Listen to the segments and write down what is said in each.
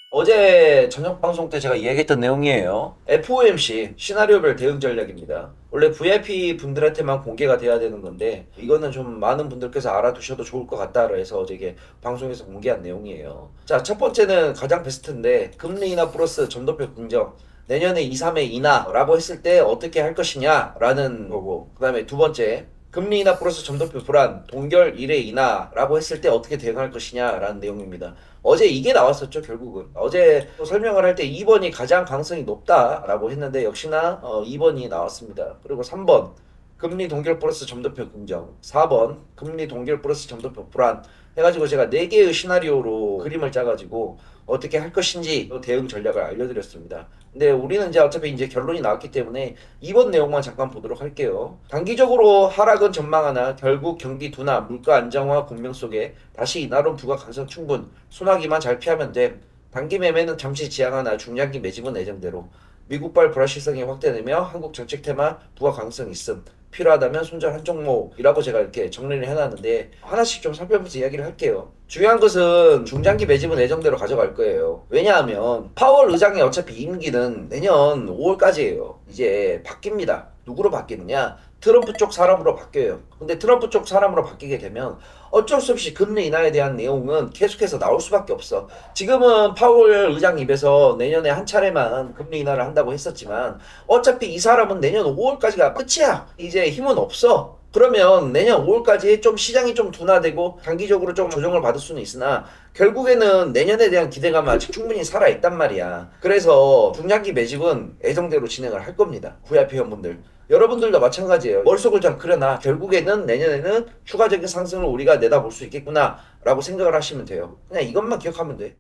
어제 저녁 방송 때 제가 이야기했던 내용이에요. FOMC 시나리오별 대응 전략입니다. 원래 VIP 분들한테만 공개가 돼야 되는 건데 이거는 좀 많은 분들께서 알아두셔도 좋을 것 같다 해서 어제 이게 방송에서 공개한 내용이에요. 자, 첫 번째는 가장 베스트인데 금리 인하 플러스 점도표 긍정. 내년에 2, 3회 인하라고 했을 때 어떻게 할 것이냐라는 거고, 그 다음에 두 번째 금리 인하 플러스 점도표 불안, 동결 1회 인하라고 했을 때 어떻게 대응할 것이냐라는 내용입니다. 어제 이게 나왔었죠, 결국은. 어제 설명을 할 때 2번이 가장 가능성이 높다라고 했는데 역시나 2번이 나왔습니다. 그리고 3번 금리 동결 플러스 점도표 긍정, 4번 금리 동결 플러스 점도표 불안 해가지고 제가 4개의 시나리오로 그림을 짜가지고 어떻게 할 것인지 대응 전략을 알려드렸습니다. 근데 우리는 이제 어차피 이제 결론이 나왔기 때문에 이번 내용만 잠깐 보도록 할게요. 단기적으로 하락은 전망하나 결국 경기 둔화, 물가 안정화 공명 속에 다시 인하론 부과 가능성 충분, 소나기만 잘 피하면 돼. 단기 매매는 잠시 지양하나 중장기 매집은 예정대로. 미국발 불확실성이 확대되며 한국 정책 테마 부과 가능성 있음. 필요하다면 손절 한 종목이라고 제가 이렇게 정리를 해놨는데 하나씩 좀 살펴보면서 이야기를 할게요. 중요한 것은 중장기 매집은 예정대로 가져갈 거예요. 왜냐하면 파월 의장이 어차피 임기는 내년 5월까지예요. 이제 바뀝니다. 누구로 바뀌느냐? 트럼프 쪽 사람으로 바뀌어요. 근데 트럼프 쪽 사람으로 바뀌게 되면 어쩔 수 없이 금리 인하에 대한 내용은 계속해서 나올 수밖에 없어. 지금은 파월 의장 입에서 내년에 한 차례만 금리 인하를 한다고 했었지만 어차피 이 사람은 내년 5월까지가 끝이야. 이제 힘은 없어. 그러면 내년 5월까지 좀 시장이 좀 둔화되고 단기적으로 좀 조정을 받을 수는 있으나 결국에는 내년에 대한 기대감은 아직 충분히 살아있단 말이야. 그래서 중장기 매집은 예정대로 진행을 할 겁니다. VIP 회원분들. 여러분들도 마찬가지예요. 머릿속을 좀 그려놔. 결국에는 내년에는 추가적인 상승을 우리가 내다볼 수 있겠구나 라고 생각을 하시면 돼요. 그냥 이것만 기억하면 돼.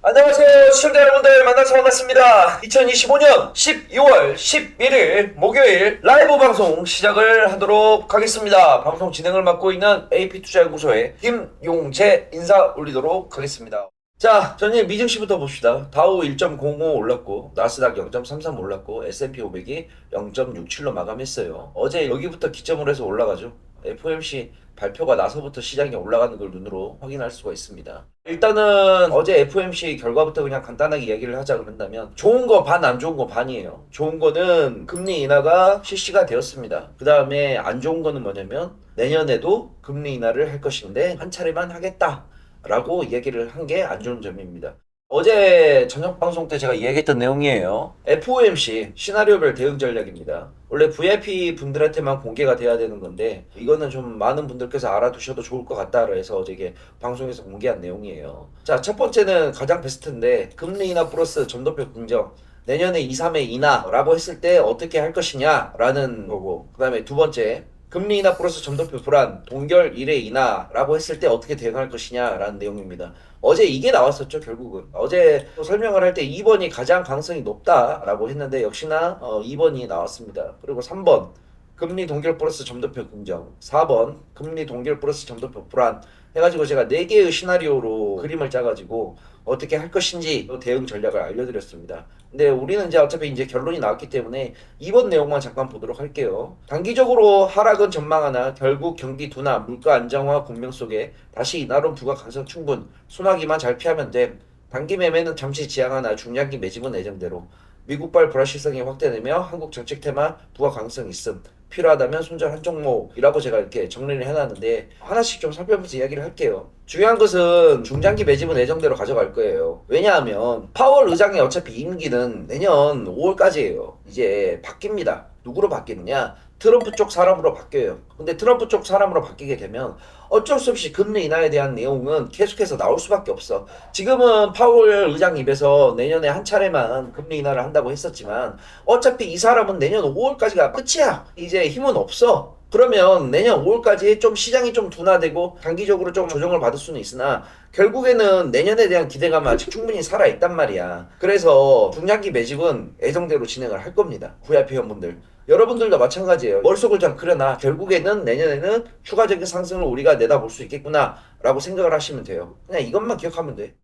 안녕하세요. 시청자 여러분들 만나서 반갑습니다. 2025년 12월 11일 목요일 라이브 방송 시작을 하도록 하겠습니다. 방송 진행을 맡고 있는 AP투자연구소의 김용재 인사 올리도록 하겠습니다. 자, 전일 미증시부터 봅시다. 다우 1.05 올랐고 나스닥 0.33 올랐고 S&P 500이 0.67로 마감했어요. 어제 여기부터 기점으로 해서 올라가죠. FOMC 발표가 나서부터 시장이 올라가는 걸 눈으로 확인할 수가 있습니다. 일단은 어제 FOMC 결과부터 그냥 간단하게 이야기를 하자 그런다면 좋은 거 반, 안 좋은 거 반이에요. 좋은 거는 금리 인하가 실시가 되었습니다. 그 다음에 안 좋은 거는 뭐냐면 내년에도 금리 인하를 할 것인데 한 차례만 하겠다 라고 이야기를 한 게 안 좋은 점입니다. 어제 저녁 방송 때 제가 이야기했던 내용이에요. FOMC 시나리오별 대응 전략입니다. 원래 VIP 분들한테만 공개가 돼야 되는 건데 이거는 좀 많은 분들께서 알아두셔도 좋을 것 같다 해서 어제 이게 방송에서 공개한 내용이에요. 자, 첫 번째는 가장 베스트인데 금리 인하 플러스 점도표 긍정. 내년에 2, 3회 인하라고 했을 때 어떻게 할 것이냐라는 거고, 그 다음에 두 번째 금리 인하 플러스 점도표 불안, 동결 1회 인하라고 했을 때 어떻게 대응할 것이냐라는 내용입니다. 어제 이게 나왔었죠, 결국은. 어제 또 설명을 할 때 2번이 가장 가능성이 높다라고 했는데 역시나 2번이 나왔습니다. 그리고 3번 금리 동결 플러스 점도표 긍정, 4번 금리 동결 플러스 점도표 불안 해가지고 제가 4개의 시나리오로 그림을 짜가지고 어떻게 할 것인지 대응 전략을 알려드렸습니다. 근데 우리는 이제 어차피 이제 결론이 나왔기 때문에 이번 내용만 잠깐 보도록 할게요. 단기적으로 하락은 전망하나 결국 경기 둔화, 물가 안정화 공명 속에 다시 인하론 부과 가능성 충분, 소나기만 잘 피하면 돼. 단기 매매는 잠시 지양하나 중장기 매집은 예정대로. 미국발 불확실성이 확대되며 한국 정책 테마 부과 가능성 있음. 필요하다면 손절 한 종목이라고 제가 이렇게 정리를 해놨는데 하나씩 좀 살펴보면서 이야기를 할게요. 중요한 것은 중장기 매집은 예정대로 가져갈 거예요. 왜냐하면 파월 의장이 어차피 임기는 내년 5월까지예요. 이제 바뀝니다. 누구로 바뀌느냐? 트럼프 쪽 사람으로 바뀌어요. 근데 트럼프 쪽 사람으로 바뀌게 되면 어쩔 수 없이 금리 인하에 대한 내용은 계속해서 나올 수밖에 없어. 지금은 파월 의장 입에서 내년에 한 차례만 금리 인하를 한다고 했었지만 어차피 이 사람은 내년 5월까지가 끝이야. 이제 힘은 없어. 그러면 내년 5월까지 좀 시장이 좀 둔화되고 단기적으로 좀 조정을 받을 수는 있으나 결국에는 내년에 대한 기대감은 아직 충분히 살아있단 말이야. 그래서 중장기 매집은 예정대로 진행을 할 겁니다. VIP 회원분들. 여러분들도 마찬가지예요. 머릿속을 좀 그려놔. 결국에는 내년에는 추가적인 상승을 우리가 내다볼 수 있겠구나 라고 생각을 하시면 돼요. 그냥 이것만 기억하면 돼.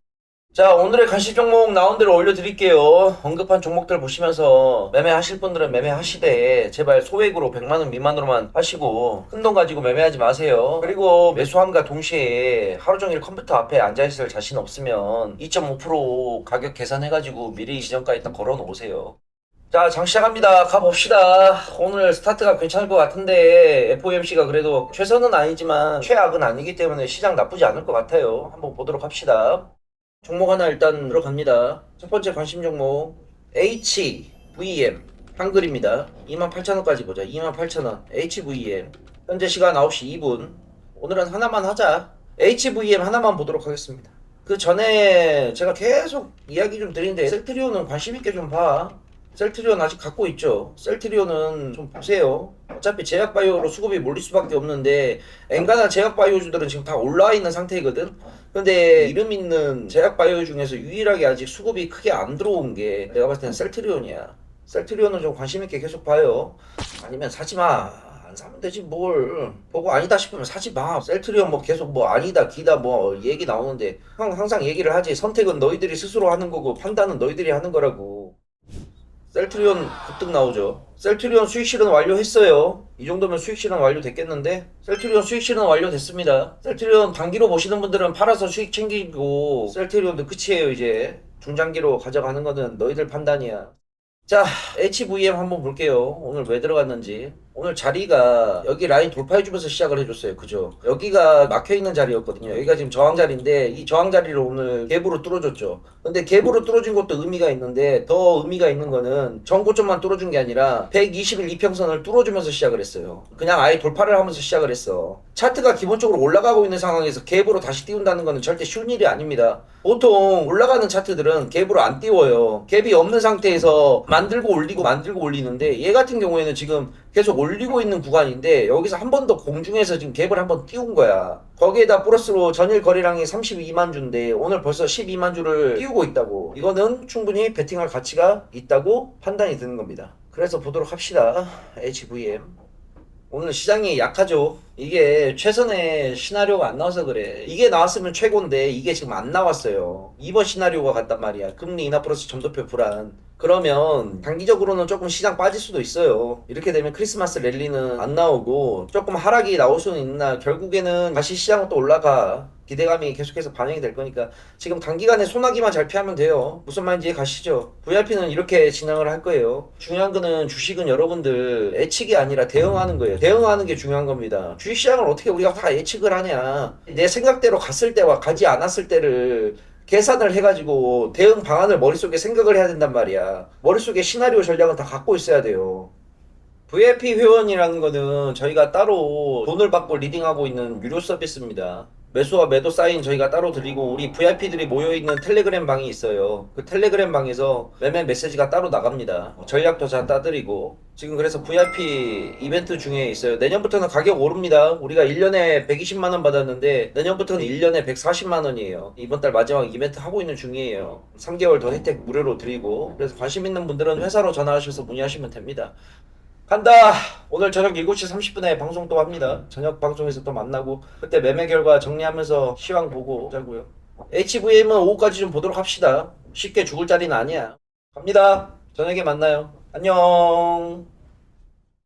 자, 오늘의 간식 종목 나온 대로 올려드릴게요. 언급한 종목들 보시면서 매매하실 분들은 매매하시되 제발 소액으로 100만원 미만으로만 하시고 큰돈 가지고 매매하지 마세요. 그리고 매수함과 동시에 하루종일 컴퓨터 앞에 앉아있을 자신 없으면 2.5% 가격 계산해가지고 미리 지정가에 딱 걸어 놓으세요. 자, 장 시작합니다. 가봅시다. 오늘 스타트가 괜찮을 것 같은데 FOMC가 그래도 최선은 아니지만 최악은 아니기 때문에 시장 나쁘지 않을 것 같아요. 한번 보도록 합시다. 종목 하나 일단 들어갑니다. 첫 번째 관심 종목 HVM 한글입니다. 28,000원까지 보자. 28,000원 HVM 현재 시간 9시 2분. 오늘은 하나만 하자. HVM 하나만 보도록 하겠습니다. 그 전에 제가 계속 이야기 좀 드리는데 셀트리온은 관심 있게 좀 봐. 셀트리온 아직 갖고 있죠. 셀트리온은 좀 보세요. 어차피 제약바이오로 수급이 몰릴 수밖에 없는데 엔간한 제약바이오주들은 지금 다 올라와 있는 상태거든. 근데 이름 있는 제약바이오 중에서 유일하게 아직 수급이 크게 안 들어온 게 내가 봤을 때는 셀트리온이야. 셀트리온은 좀 관심 있게 계속 봐요. 아니면 사지 마. 안 사면 되지 뭘. 보고 아니다 싶으면 사지 마. 셀트리온 뭐 계속 뭐 아니다 기다 뭐 얘기 나오는데 항상 얘기를 하지. 선택은 너희들이 스스로 하는 거고 판단은 너희들이 하는 거라고. 셀트리온 급등 나오죠. 셀트리온 수익 실현 완료했어요. 이 정도면 수익 실현 완료됐겠는데? 셀트리온 수익 실현 완료됐습니다. 셀트리온 단기로 보시는 분들은 팔아서 수익 챙기고 셀트리온도 끝이에요 이제. 중장기로 가져가는 거는 너희들 판단이야. 자, HVM 한번 볼게요. 오늘 왜 들어갔는지. 오늘 자리가 여기 라인 돌파해주면서 시작을 해줬어요. 그죠? 여기가 막혀있는 자리였거든요. 여기가 지금 저항 자리인데 이 저항 자리를 오늘 갭으로 뚫어줬죠. 근데 갭으로 뚫어준 것도 의미가 있는데 더 의미가 있는 거는 전고점만 뚫어준 게 아니라 120일 이평선을 뚫어주면서 시작을 했어요. 그냥 아예 돌파를 하면서 시작을 했어. 차트가 기본적으로 올라가고 있는 상황에서 갭으로 다시 띄운다는 거는 절대 쉬운 일이 아닙니다. 보통 올라가는 차트들은 갭으로 안 띄워요. 갭이 없는 상태에서 만들고 올리고 만들고 올리는데 얘 같은 경우에는 지금 계속 올리고 있는 구간인데 여기서 한 번 더 공중에서 지금 갭을 한번 띄운 거야. 거기에다 플러스로 전일 거래량이 32만 주인데 오늘 벌써 12만 주를 띄우고 있다고. 이거는 충분히 베팅할 가치가 있다고 판단이 드는 겁니다. 그래서 보도록 합시다. HVM 오늘 시장이 약하죠. 이게 최선의 시나리오가 안 나와서 그래. 이게 나왔으면 최고인데 이게 지금 안 나왔어요. 이번 시나리오가 같단 말이야. 금리 인하 플러스 점도표 불안. 그러면 단기적으로는 조금 시장 빠질 수도 있어요. 이렇게 되면 크리스마스 랠리는 안 나오고 조금 하락이 나올 수는 있나 결국에는 다시 시장은 또 올라가. 기대감이 계속해서 반영이 될 거니까 지금 단기간에 소나기만 잘 피하면 돼요. 무슨 말인지 이해 가시죠? VIP는 이렇게 진행을 할 거예요. 중요한 거는 주식은 여러분들 예측이 아니라 대응하는 거예요. 대응하는 게 중요한 겁니다. 주식시장을 어떻게 우리가 다 예측을 하냐. 내 생각대로 갔을 때와 가지 않았을 때를 계산을 해가지고 대응 방안을 머릿속에 생각을 해야 된단 말이야. 머릿속에 시나리오 전략은 다 갖고 있어야 돼요. VIP 회원이라는 거는 저희가 따로 돈을 받고 리딩하고 있는 유료 서비스입니다. 매수와 매도 사인 저희가 따로 드리고 우리 VIP들이 모여있는 텔레그램 방이 있어요. 그 텔레그램 방에서 매매 메시지가 따로 나갑니다. 전략도 잘 따드리고 지금 그래서 VIP 이벤트 중에 있어요. 내년부터는 가격 오릅니다. 우리가 1년에 120만원 받았는데 내년부터는 1년에 140만원이에요. 이번 달 마지막 이벤트 하고 있는 중이에요. 3개월 더 혜택 무료로 드리고 그래서 관심 있는 분들은 회사로 전화하셔서 문의하시면 됩니다. 간다. 오늘 저녁 7시 30분에 방송 또 합니다. 저녁 방송에서 또 만나고 그때 매매 결과 정리하면서 시황 보고 자고요. HVM은 오후까지 좀 보도록 합시다. 쉽게 죽을 자리는 아니야. 갑니다. 저녁에 만나요. 안녕.